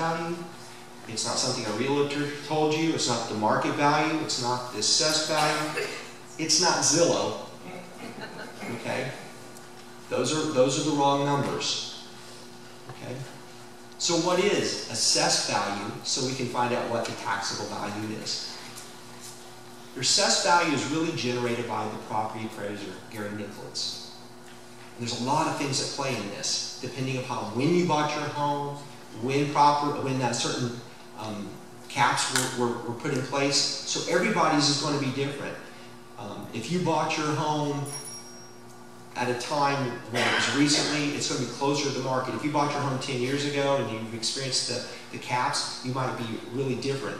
value. It's not something a realtor told you. It's not the market value. It's not the assessed value. It's not Zillow. Okay? Those are the wrong numbers. Okay? So what is assessed value so we can find out what the taxable value is? Your assessed value is really generated by the property appraiser, Gary Nicholas. And there's a lot of things that play in this, depending upon when you bought your home, when that certain caps were put in place. So everybody's is going to be different. If you bought your home at a time when it was recently, it's going to be closer to the market. If you bought your home 10 years ago and you've experienced the caps, you might be really different.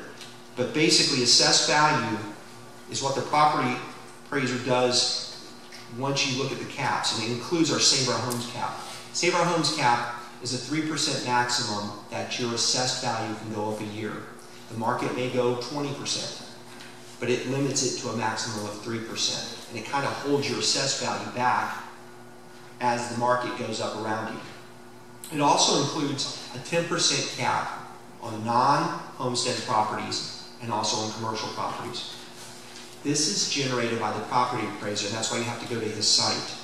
But basically, assessed value is what the property appraiser does once you look at the caps, and it includes our Save Our Homes cap. Save Our Homes cap is a 3% maximum that your assessed value can go up a year. The market may go 20%, but it limits it to a maximum of 3%, and it kind of holds your assessed value back as the market goes up around you. It also includes a 10% cap on non-homestead properties and also on commercial properties. This is generated by the property appraiser, and that's why you have to go to his site.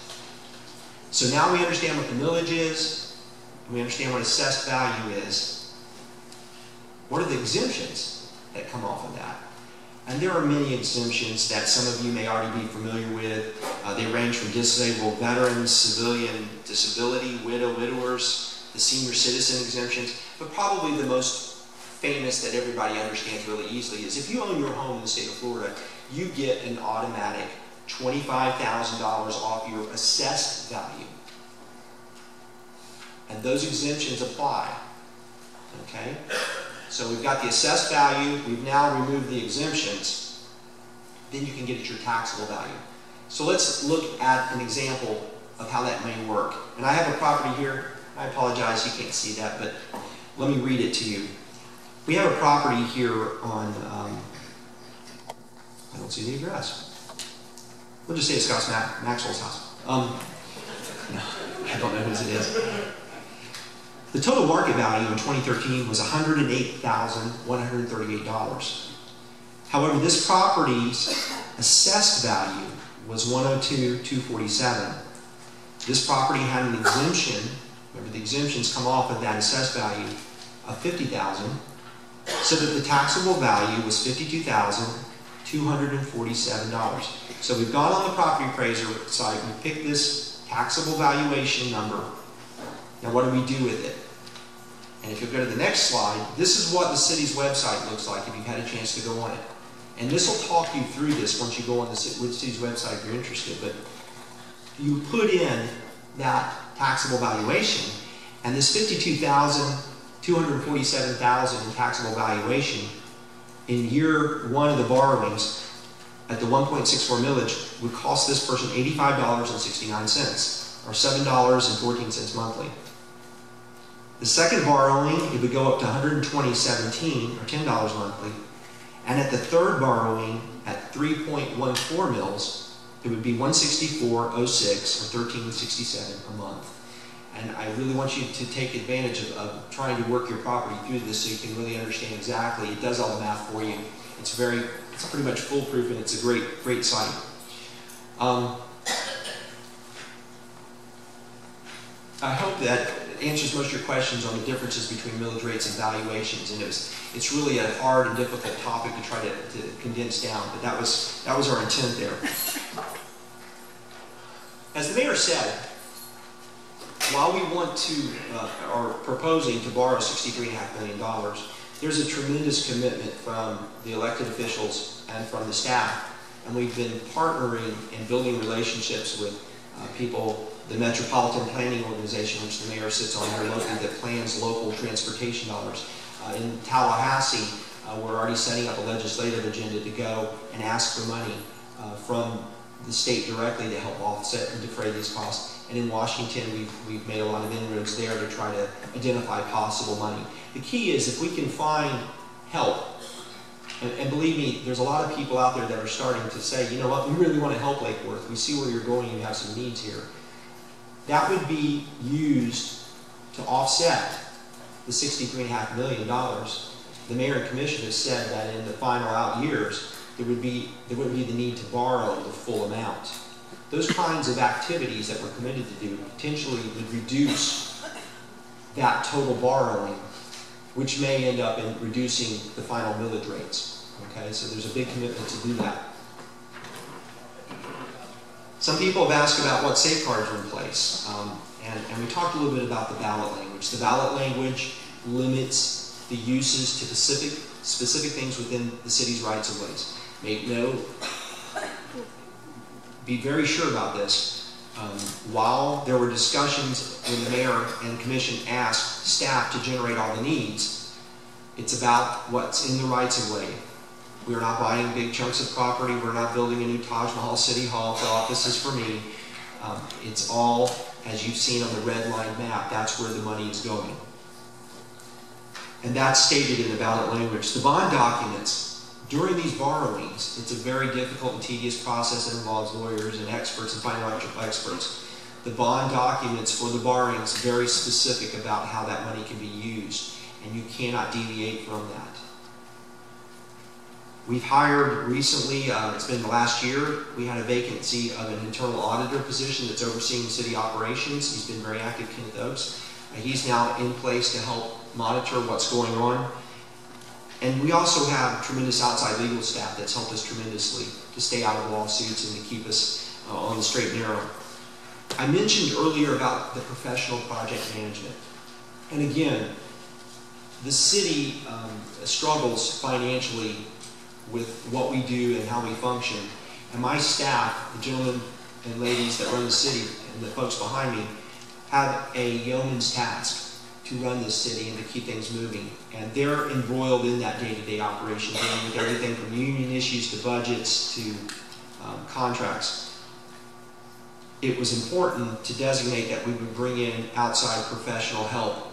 So now we understand what the millage is, and we understand what assessed value is. What are the exemptions that come off of that? And there are many exemptions that some of you may already be familiar with. They range from disabled veterans, civilian disability, widowers, the senior citizen exemptions, but probably the most famous that everybody understands really easily is if you own your home in the state of Florida, you get an automatic $25,000 off your assessed value. And those exemptions apply. Okay? So we've got the assessed value, we've now removed the exemptions, then you can get at your taxable value. So let's look at an example of how that may work. And I have a property here. I apologize, you can't see that, but let me read it to you. We have a property here on, I don't see the address. We'll just say it's Scott Maxwell's house. No, I don't know whose it is. The total market value in 2013 was $108,138. However, this property's assessed value was $102,247. This property had an exemption. Remember, the exemptions come off of that assessed value of $50,000, so that the taxable value was $52,247. So we've gone on the property appraiser site, we picked this taxable valuation number. Now what do we do with it? And if you go to the next slide, this is what the city's website looks like if you've had a chance to go on it. And this will talk you through this once you go on the city's website if you're interested. But you put in that taxable valuation, and this $52,247,000 in taxable valuation in year one of the borrowings at the 1.64 millage would cost this person $85.69, or $7.14 monthly. The second borrowing, it would go up to $120.17, or $10 monthly. And at the third borrowing, at 3.14 mils, it would be $164.06, or $13.67 a month. And I really want you to take advantage of trying to work your property through this so you can really understand exactly. It does all the math for you. It's pretty much foolproof, and it's a great site. I hope that answers most of your questions on the differences between millage rates and valuations. And it's really a hard and difficult topic to try to condense down, but that was our intent there. As the mayor said, while we want to, are proposing to borrow $63.5 million, there's a tremendous commitment from the elected officials and from the staff. And we've been partnering and building relationships with people, the Metropolitan Planning Organization, which the mayor sits on here locally, that plans local transportation dollars. In Tallahassee, we're already setting up a legislative agenda to go and ask for money from the state directly to help offset and defray these costs. And in Washington, we've made a lot of inroads there to try to identify possible money. The key is if we can find help, and believe me, there's a lot of people out there that are starting to say, you know what, we really want to help Lake Worth. We see where you're going and you have some needs here. That would be used to offset the $63.5 million, the mayor and commission have said that in the final out years, there wouldn't be the need to borrow the full amount. Those kinds of activities that we're committed to do potentially would reduce that total borrowing, which may end up in reducing the final millage rates. Okay, so there's a big commitment to do that. Some people have asked about what safeguards are in place, and we talked a little bit about the ballot language. The ballot language limits the uses to specific things within the city's rights of ways. Be very sure about this. While there were discussions when the mayor and commission asked staff to generate all the needs, it's about what's in the rights of way. We're not buying big chunks of property. We're not building a new Taj Mahal City Hall for offices for me. It's all, as you've seen on the red line map, that's where the money is going. And that's stated in the ballot language. The bond documents, during these borrowings, it's a very difficult and tedious process that involves lawyers and experts and financial experts. The bond documents for the borrowings are very specific about how that money can be used, and you cannot deviate from that. We've hired recently, it's been the last year, we had a vacancy of an internal auditor position that's overseeing city operations. He's been very active, Kenneth Oaks. He's now in place to help monitor what's going on. And we also have tremendous outside legal staff that's helped us tremendously to stay out of lawsuits and to keep us on the straight and narrow. I mentioned earlier about the professional project management. And again, the city struggles financially with what we do and how we function. And my staff, the gentlemen and ladies that run the city and the folks behind me, have a yeoman's task to run this city and to keep things moving. And they're embroiled in that day-to-day operation, dealing with everything from union issues to budgets to contracts. It was important to designate that we would bring in outside professional help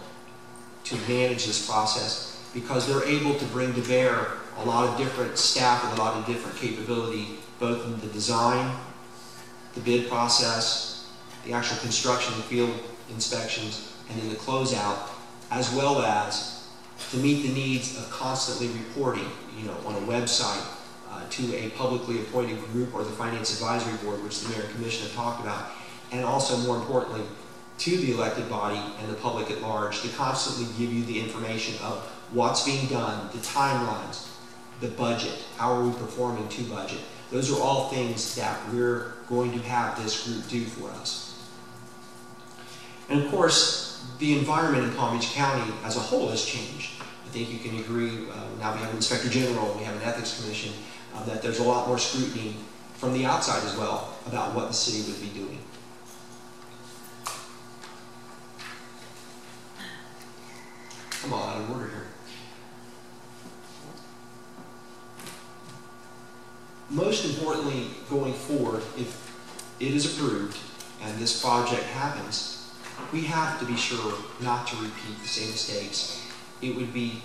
to manage this process, because they're able to bring to bear a lot of different staff with a lot of different capability, both in the design, the bid process, the actual construction and field inspections, and in the closeout, as well as to meet the needs of constantly reporting, on a website, to a publicly appointed group or the Finance Advisory Board, which the Mayor and Commission have talked about, and also, more importantly, to the elected body and the public at large, to constantly give you the information of what's being done, the timelines, the budget, how are we performing to budget. Those are all things that we're going to have this group do for us. And of course, the environment in Palm Beach County as a whole has changed. I think you can agree, now we have an Inspector General, we have an Ethics Commission, that there's a lot more scrutiny from the outside as well about what the city would be doing. I'm all out of order here. Most importantly, going forward, if it is approved and this project happens, we have to be sure not to repeat the same mistakes. It would be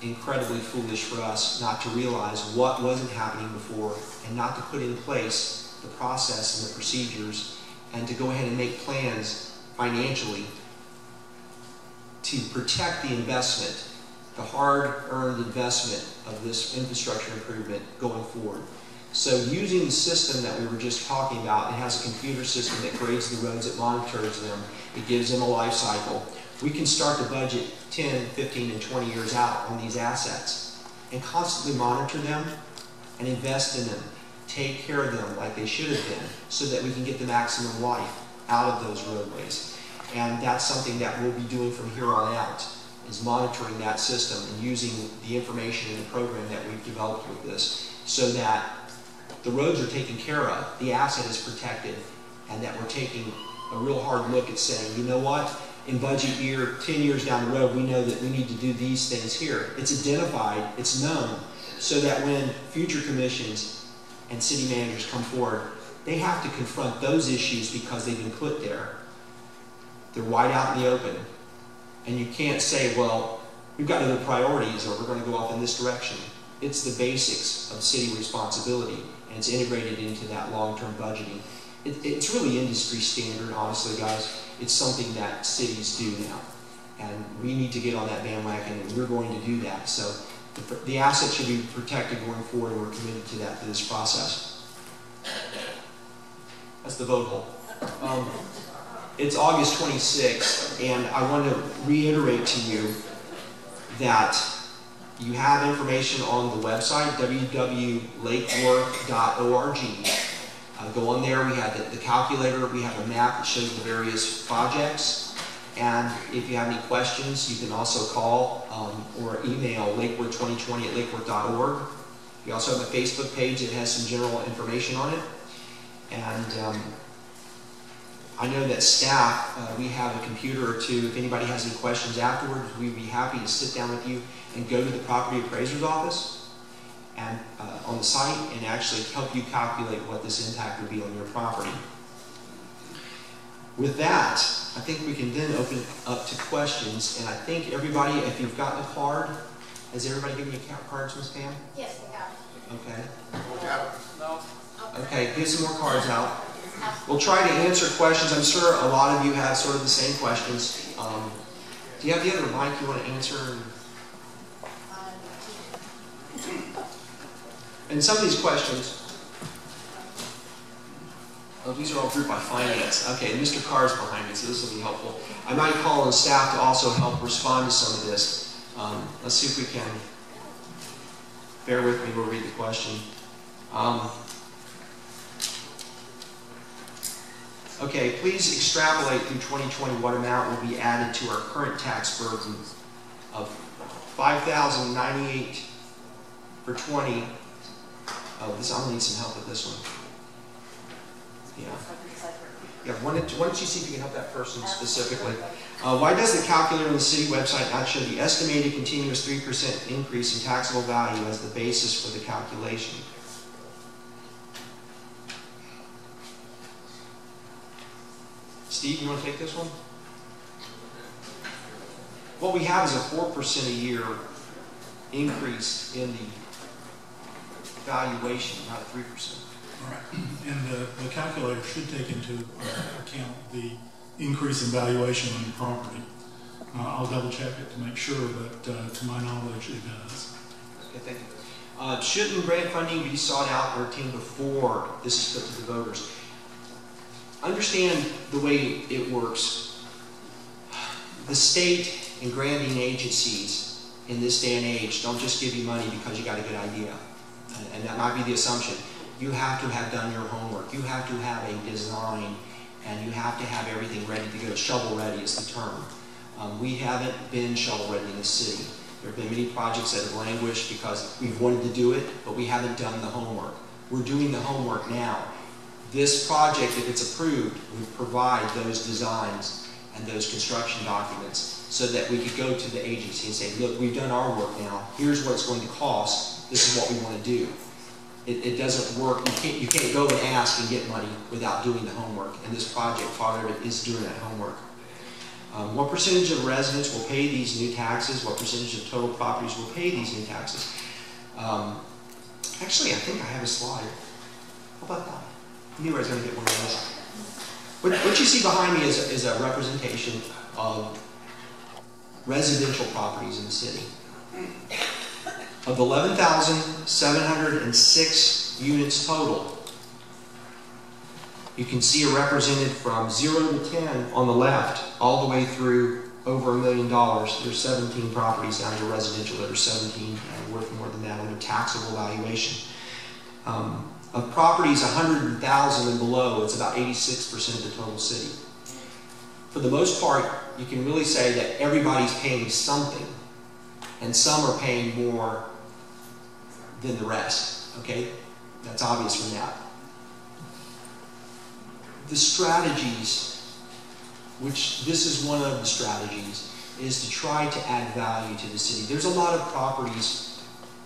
incredibly foolish for us not to realize what wasn't happening before and not to put in place the process and the procedures and to go ahead and make plans financially to protect the investment, the hard-earned investment of this infrastructure improvement going forward. So using the system that we were just talking about, it has a computer system that grades the roads, it monitors them, it gives them a life cycle. We can start to budget 10, 15, and 20 years out on these assets and constantly monitor them and invest in them, take care of them like they should have been, so that we can get the maximum life out of those roadways. And that's something that we'll be doing from here on out, is monitoring that system and using the information in the program that we've developed with this, so that the roads are taken care of, the asset is protected, and that we're taking a real hard look at saying, you know what, in budget year, 10 years down the road, we know that we need to do these things here. It's identified, it's known, so that when future commissions and city managers come forward, they have to confront those issues because they've been put there. They're wide out in the open. And you can't say, well, we've got other priorities or we're going to go off in this direction. It's the basics of city responsibility, and it's integrated into that long-term budgeting. It's really industry standard, honestly, guys. It's something that cities do now. And we need to get on that bandwagon, and we're going to do that. So the asset should be protected going forward, and we're committed to that through this process. That's the vote hole. It's August 26th, and I want to reiterate to you that you have information on the website, www.lakeworth.org. Go on there, we have the calculator, we have a map that shows the various projects. And if you have any questions, you can also call or email lakeworth2020@lakeworth.org. We also have a Facebook page that has some general information on it. And I know that staff, we have a computer or two. If anybody has any questions afterwards, we'd be happy to sit down with you and go to the property appraiser's office and on the site and actually help you calculate what this impact would be on your property. With that, I think we can then open it up to questions, and I think everybody, if you've gotten a card, has everybody given you cards, Ms. Pam? Yes, we have. Okay. No. Okay, get some more cards out. We'll try to answer questions. I'm sure a lot of you have sort of the same questions. Do you have the other mic you want to answer? And some of these questions, oh, these are all grouped by finance. Okay, and Mr. Carr's behind me, so this will be helpful. I might call on staff to also help respond to some of this. Let's see if we can. Bear with me, we'll read the question. Okay, please extrapolate through 2020 what amount will be added to our current tax burden of $5,098 for 20. Oh, this, I'm gonna need some help with this one. Yeah, why don't you see if you can help that person specifically? Why does the calculator on the city website not show the estimated continuous 3% increase in taxable value as the basis for the calculation? Steve, you want to take this one? What we have is a 4% a year increase in the valuation, not 3%. All right, and the calculator should take into account the increase in valuation on the property. I'll double check it to make sure, but to my knowledge, it does. Okay, thank you. Shouldn't grant funding be sought out or obtained before this is put to the voters? Understand the way it works. The state and granting agencies in this day and age don't just give you money because you got a good idea. And that might be the assumption. You have to have done your homework. You have to have a design, and you have to have everything ready to go. Shovel ready is the term. We haven't been shovel ready in this city. There have been many projects that have languished because we've wanted to do it, but we haven't done the homework. We're doing the homework now. This project, if it's approved, would provide those designs and those construction documents so that we could go to the agency and say, look, we've done our work now. Here's what it's going to cost. This is what we want to do. It doesn't work. You can't go and ask and get money without doing the homework. And this project, part of it, is doing that homework. What percentage of residents will pay these new taxes? What percentage of total properties will pay these new taxes? Actually, I think I have a slide. How about that? I knew I was going to get one of those. What you see behind me is a representation of residential properties in the city. Of 11,706 units total, you can see are represented from 0 to 10 on the left, all the way through over $1 million. There's 17 properties down to residential that are 17 and worth more than that under taxable valuation. Of properties 100,000 and below, it's about 86% of the total city. For the most part, you can really say that everybody's paying something, and some are paying more than the rest, okay? That's obvious from that. The strategies, which this is one of the strategies, is to try to add value to the city. There's a lot of properties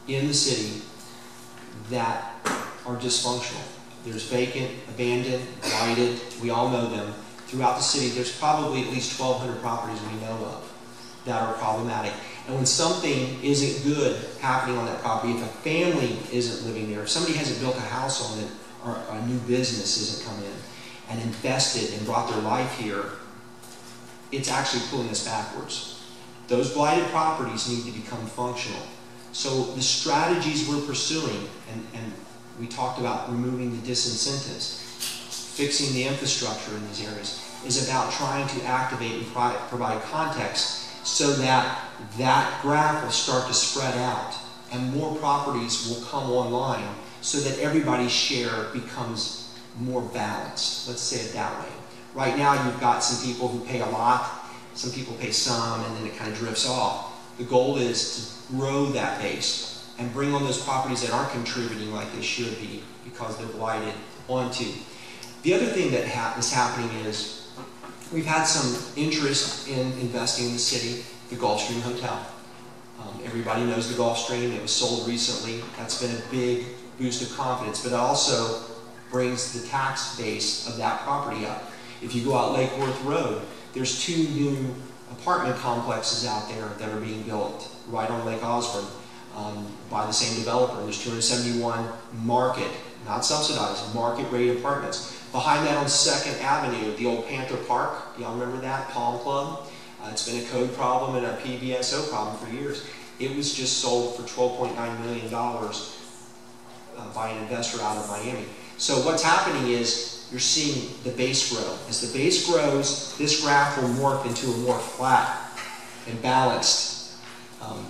in the city that are dysfunctional. There's vacant, abandoned, blighted, we all know them. Throughout the city, there's probably at least 1,200 properties we know of that are problematic. And when something isn't good happening on that property, if a family isn't living there, if somebody hasn't built a house on it, or a new business isn't come in and invested and brought their life here, it's actually pulling us backwards. Those blighted properties need to become functional. So the strategies we're pursuing, and we talked about removing the disincentives, fixing the infrastructure in these areas, is about trying to activate and provide context so that that graph will start to spread out and more properties will come online so that everybody's share becomes more balanced. Let's say it that way. Right now you've got some people who pay a lot, some people pay some, and then it kind of drifts off. The goal is to grow that base and bring on those properties that aren't contributing like they should be because they're blighted onto. The other thing that is happening is we've had some interest in investing in the city, the Gulfstream Hotel. Everybody knows the Gulfstream. It was sold recently. That's been a big boost of confidence, but it also brings the tax base of that property up. If you go out Lake Worth Road, there's 2 new apartment complexes out there that are being built right on Lake Osborne by the same developer. There's 271 market, not subsidized, market rate apartments. Behind that on 2nd Avenue, the old Panther Park, y'all remember that, Palm Club? It's been a code problem and a PBSO problem for years. It was just sold for $12.9 million by an investor out of Miami. So what's happening is you're seeing the base grow. As the base grows, this graph will morph into a more flat and balanced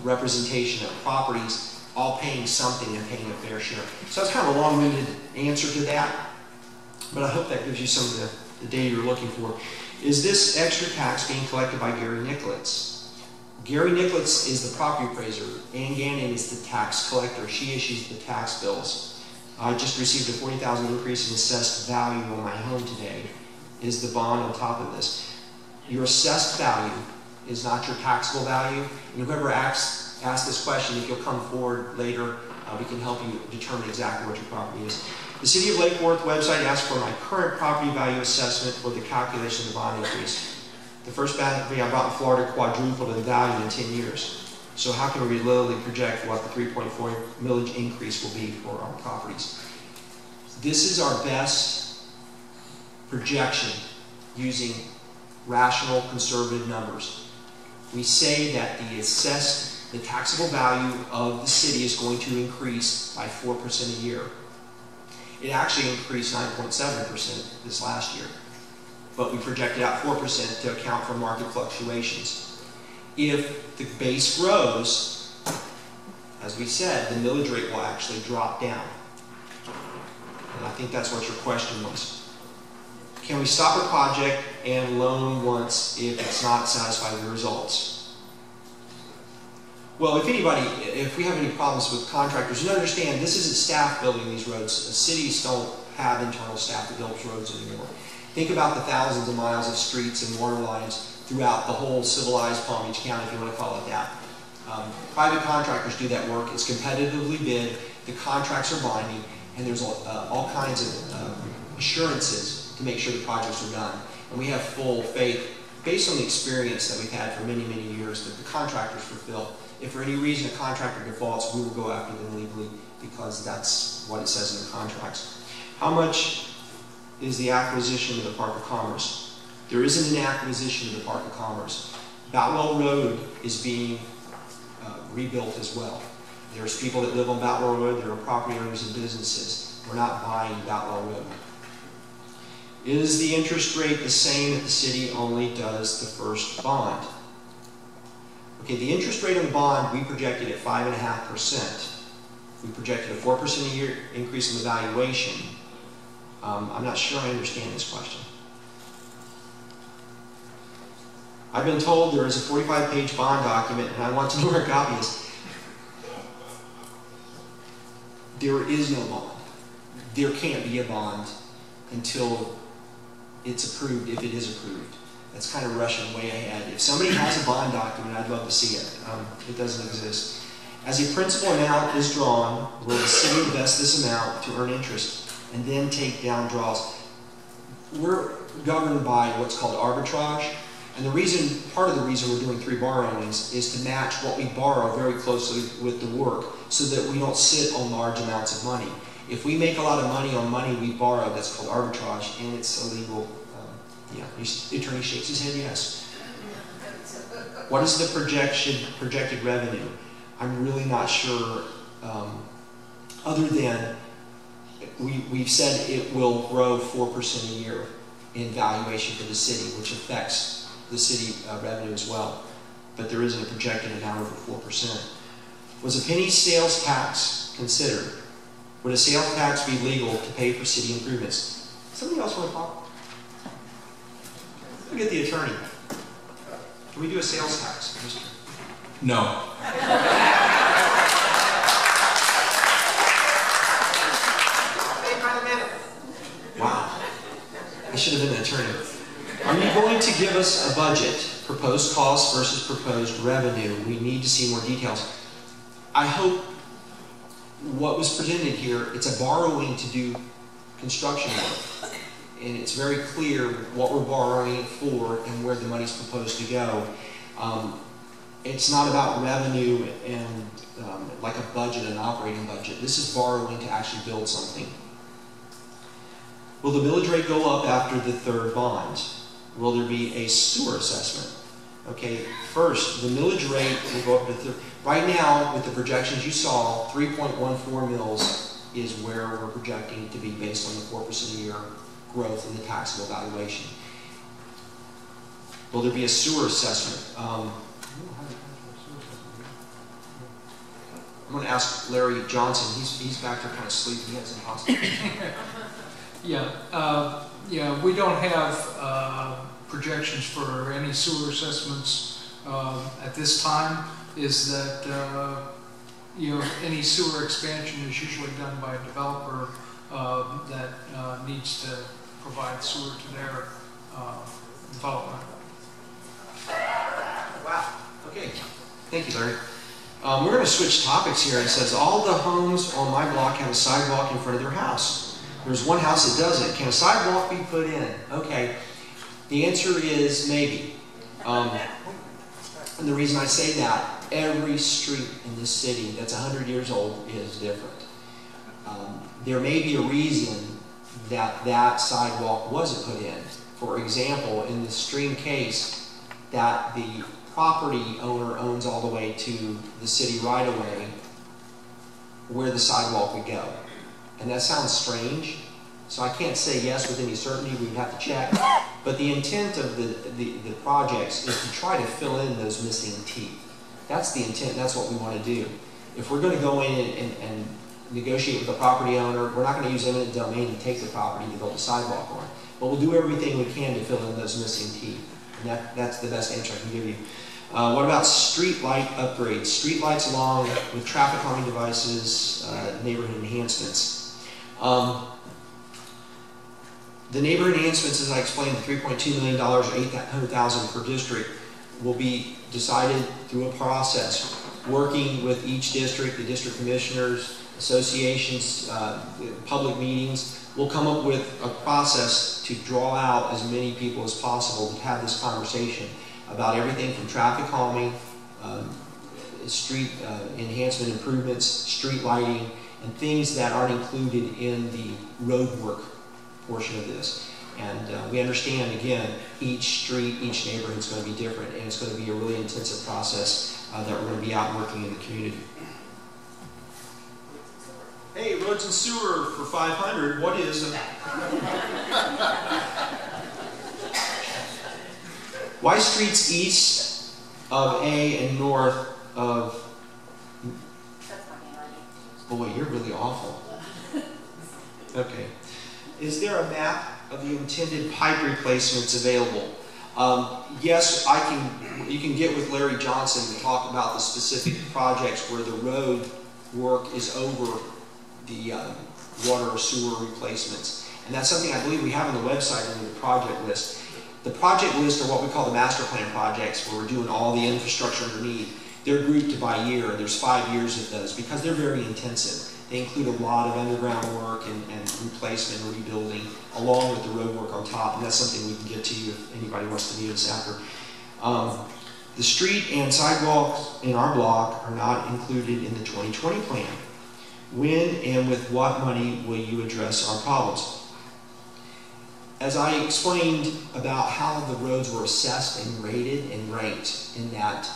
representation of properties all paying something and paying a fair share. So that's kind of a long-winded answer to that, but I hope that gives you some of the data you're looking for. Is this extra tax being collected by Gary Nicklitz? Gary Nicklitz is the property appraiser. Ann Gannon is the tax collector. She issues the tax bills. I just received a $40,000 increase in assessed value on my home today. Is the bond on top of this? Your assessed value is not your taxable value. And whoever asked this question, if you'll come forward later, we can help you determine exactly what your property is. The City of Lake Worth website asks for my current property value assessment for the calculation of the bond increase. The first property I bought in Florida quadrupled in value in 10 years. So how can we literally project what the 3.4 millage increase will be for our properties? This is our best projection using rational, conservative numbers. We say that the taxable value of the city is going to increase by 4% a year. It actually increased 9.7% this last year, but we projected out 4% to account for market fluctuations. If the base grows, as we said, the millage rate will actually drop down. And I think that's what your question was. Can we stop a project and loan once if it's not satisfied with the results? Well, if we have any problems with contractors, you understand this isn't staff building these roads. Cities don't have internal staff that builds roads anymore. Think about the thousands of miles of streets and water lines throughout the whole civilized Palm Beach County, if you want to call it that. Private contractors do that work. It's competitively bid. The contracts are binding, and there's all kinds of assurances to make sure the projects are done. And we have full faith, based on the experience that we've had for many, many years, that the contractors fulfill. If for any reason a contractor defaults, we will go after them legally because that's what it says in the contracts. How much is the acquisition of the Park of Commerce? There isn't an acquisition of the Park of Commerce. Boutwell Road is being rebuilt as well. There's people that live on Boutwell Road, there are property owners and businesses. We're not buying Boutwell Road. Is the interest rate the same if the city only does the first bond? Okay, the interest rate on the bond, we projected at 5.5%. We projected a 4% a year increase in the valuation. I'm not sure I understand this question. I've been told there is a 45-page bond document, and I want to know where a copy is. There is no bond. There can't be a bond until it's approved, if it is approved. That's kind of rushing way ahead. If somebody has a bond document, I'd love to see it. It doesn't exist. As a principal amount is drawn, will the city invest this amount to earn interest and then take down draws? We're governed by what's called arbitrage. And part of the reason we're doing 3 borrowings is to match what we borrow very closely with the work so that we don't sit on large amounts of money. If we make a lot of money on money we borrow, that's called arbitrage, and it's illegal. Yeah, the attorney shakes his head, yes. What is the projected revenue? I'm really not sure, other than we've said it will grow 4% a year in valuation for the city, which affects the city revenue as well. But there isn't a projected amount over 4%. Was a penny sales tax considered? Would a sales tax be legal to pay for city improvements? Somebody else want to talk? Look at the attorney. Can we do a sales tax? No. Wow. I should have been an attorney. Are you going to give us a budget, proposed costs versus proposed revenue? We need to see more details. I hope what was presented here, it's a borrowing to do construction work. And it's very clear what we're borrowing it for and where the money's proposed to go. It's not about revenue and like a budget, an operating budget. This is borrowing to actually build something. Will the millage rate go up after the third bond? Will there be a sewer assessment? Okay, first, the millage rate will go up to third. Right now, with the projections you saw, 3.14 mils is where we're projecting to be based on the 4% a year growth in the taxable valuation. Will there be a sewer assessment? I'm going to ask Larry Johnson. He's back there kind of sleeping. He has some hospital. Yeah, we don't have projections for any sewer assessments at this time. Is that any sewer expansion is usually done by a developer that needs to provide sewer to their development. Wow. Okay. Thank you, Larry. We're going to switch topics here. It says all the homes on my block have a sidewalk in front of their house. There's one house that doesn't. Can a sidewalk be put in? Okay. The answer is maybe. And the reason I say that, every street in this city that's 100 years old is different. There may be a reason that that sidewalk wasn't put in. For example, in the stream case, that the property owner owns all the way to the city right-of-way where the sidewalk would go. And that sounds strange, so I can't say yes with any certainty. We'd have to check. But the intent of the projects is to try to fill in those missing teeth. That's the intent. That's what we want to do. If we're going to go in and negotiate with the property owner, we're not going to use eminent domain to take the property to build a sidewalk on. But we'll do everything we can to fill in those missing teeth. And that's the best answer I can give you. What about street light upgrades? Street lights along with traffic calming devices, neighborhood enhancements. The neighborhood enhancements, as I explained, the $3.2 million, or $800,000 per district, will be decided through a process, working with each district, the district commissioners, associations, public meetings. We'll come up with a process to draw out as many people as possible to have this conversation about everything from traffic calming, street enhancement improvements, street lighting, and things that aren't included in the road work portion of this. And we understand, again, each street, each neighborhood is going to be different, and it's going to be a really intensive process that we're going to be out working in the community. Hey, roads and sewer for 500. What is why streets east of A and north of? Boy, you're really awful. Okay. Is there a map of the intended pipe replacements available? Yes, you can get with Larry Johnson to talk about the specific projects where the road work is over the water or sewer replacements. And that's something I believe we have on the website under the project list. The project list are what we call the master plan projects, where we're doing all the infrastructure underneath. They're grouped by year, and there's 5 years of those because they're very intensive. They include a lot of underground work and replacement, rebuilding, along with the road work on top, and that's something we can get to you if anybody wants to meet us after. The street and sidewalks in our block are not included in the 2020 plan. When and with what money will you address our problems? as I explained about how the roads were assessed and rated and ranked in that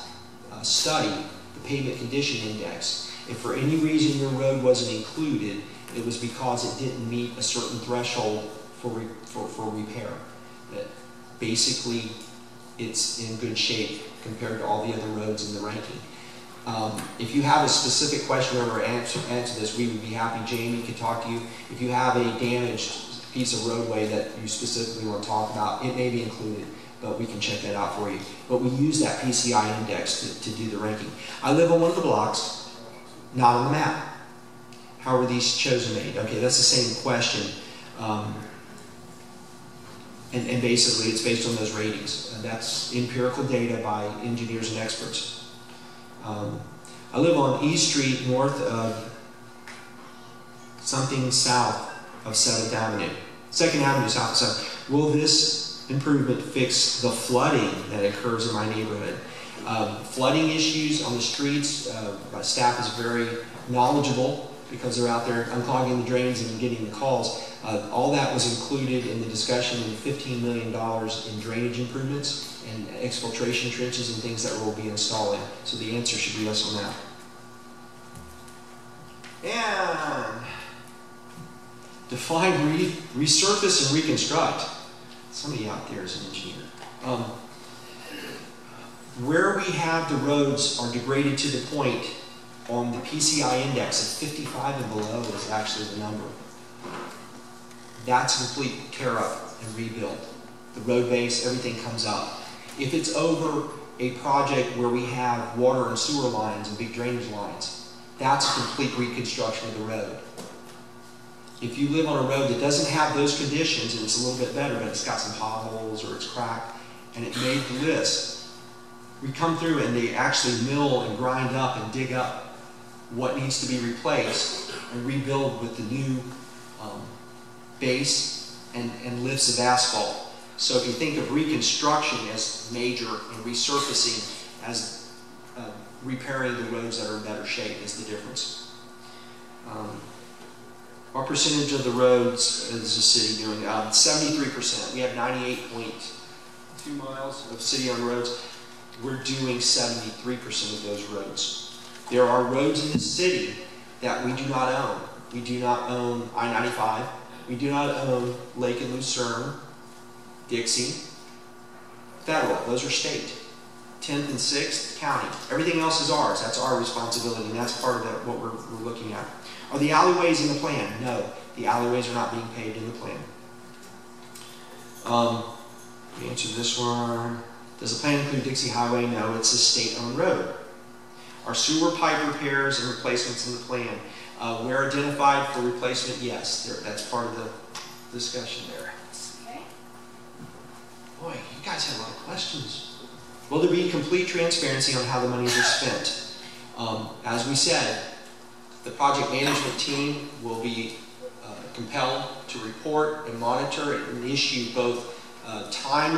study, the pavement condition index, if for any reason your road wasn't included, it was because it didn't meet a certain threshold for repair. That basically, it's in good shape compared to all the other roads in the ranking. If you have a specific question or answer this, we would be happy. Jamie could talk to you. If you have a damaged piece of roadway that you specifically want to talk about, it may be included, but we can check that out for you. But we use that PCI index to do the ranking. I live on one of the blocks, not on the map. How were these chosen made? Okay, that's the same question. And basically, it's based on those ratings. And that's empirical data by engineers and experts. I live on East Street, north of something south of 7th Avenue. 2nd Avenue south of 7th. Will this improvement fix the flooding that occurs in my neighborhood? Flooding issues on the streets, my staff is very knowledgeable because they're out there unclogging the drains and getting the calls. All that was included in the discussion in $15 million in drainage improvements and exfiltration trenches and things that we'll be installing. So the answer should be yes on that. And define resurface and reconstruct. Somebody out there is an engineer. Where we have the roads are degraded to the point on the PCI index of 55 and below is actually the number. That's a complete tear up and rebuild. The road base, everything comes up. If it's over a project where we have water and sewer lines and big drainage lines, that's a complete reconstruction of the road. If you live on a road that doesn't have those conditions and it's a little bit better, but it's got some potholes or it's cracked and it made the list, we come through and they actually mill and grind up and dig up what needs to be replaced and rebuild with the new base and lifts of asphalt. So if you think of reconstruction as major and resurfacing as repairing the roads that are in better shape is the difference. What percentage of the roads is the city doing? 73%. We have 98.2 miles of city-owned roads. We're doing 73% of those roads. There are roads in the city that we do not own. We do not own I-95. We do not own Lake and Lucerne, Dixie, federal. Those are state. 10th and 6th, county. Everything else is ours. That's our responsibility, and that's part of what we're looking at. Are the alleyways in the plan? No. The alleyways are not being paved in the plan. Let me answer this one. Does the plan include Dixie Highway? No, it's a state-owned road. Are sewer pipe repairs and replacements in the plan? Where identified for replacement? Yes, that's part of the discussion there. Okay. Boy, you guys have a lot of questions. Will there be complete transparency on how the monies are spent? As we said, the project management team will be compelled to report and monitor and issue both time